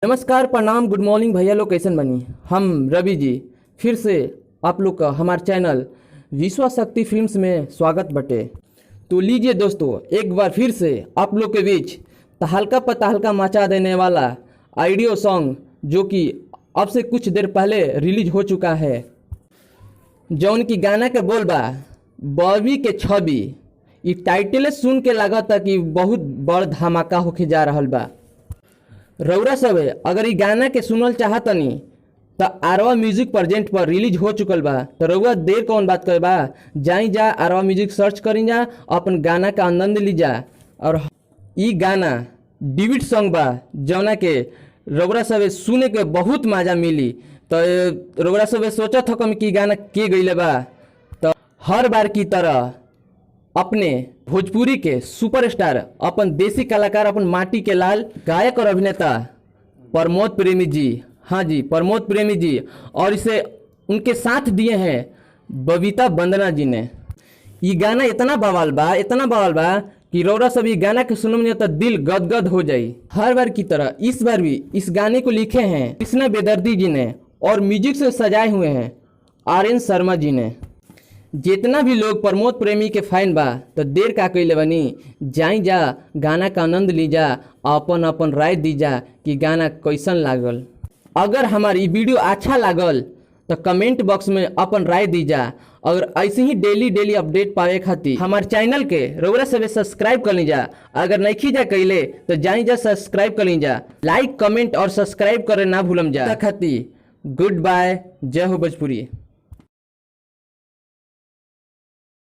नमस्कार, प्रणाम, good morning भैया लोग, कैसन बनी। हम रवि जी फिर से आप लोग का हमारे चैनल विश्वा शक्ति फिल्म्स में स्वागत बटे। तो लीजिए दोस्तों, एक बार फिर से आप लोग के बीच तहलका पर तहलका मचा देने वाला ऑडियो सॉन्ग जो कि अब से कुछ देर पहले रिलीज हो चुका है, जौन की गाना के बोल बा बॉबी के छवि। ये टाइटल सुन के लगा था कि बहुत बड़ धमाका होके जा रहा बा। रउरा सब अगर ई गाना के सुनल चाहतनी तो आरवा म्यूजिक प्रेजेंट पर रिलीज हो चुकल बा। तो रउरा देर कौन बात करे बा, जाई जा आरवा म्यूजिक सर्च करी जा, अपन गाना का आनंद ली जा। और ई गाना डिविड सॉन्ग बा जौना के रउरा सब सुने के बहुत मजा मिली। तो रउरा सब सोचत हो कि गाना के गईले बा। तो हर बार की तरह अपने भोजपुरी के सुपरस्टार, अपन देसी कलाकार, अपन माटी के लाल गायक और अभिनेता प्रमोद प्रेमी जी, हाँ जी प्रमोद प्रेमी जी, और इसे उनके साथ दिए हैं बबीता वंदना जी ने। ये गाना इतना बवाल बा कि रौरा सब ये गाना के सुनने में तो दिल गदगद हो जाई। हर बार की तरह इस बार भी इस गाने को लिखे हैं कृष्णा बेदर्दी जी ने और म्यूजिक से सजाए हुए हैं आर.एन. शर्मा जी ने। जितना भी लोग प्रमोद प्रेमी के फैन बा तो देर का कैले बनी, जाई जा गाना का आनंद ली जा, अपन अपन राय दी जा कि गाना कैसन लागल। अगर हमारी वीडियो अच्छा लागल तो कमेंट बॉक्स में अपन राय दी जा। अगर ऐसे ही डेली अपडेट पावे खातिर हमारे चैनल के रउरा सब सब्सक्राइब कर ली जा। अगर नहीं जा कैले तो जाई जा सब्सक्राइब कर ली जा। लाइक कमेंट और सब्सक्राइब करे ना भूलम जा। खातिर गुड बाय, जय हो भोजपुरी।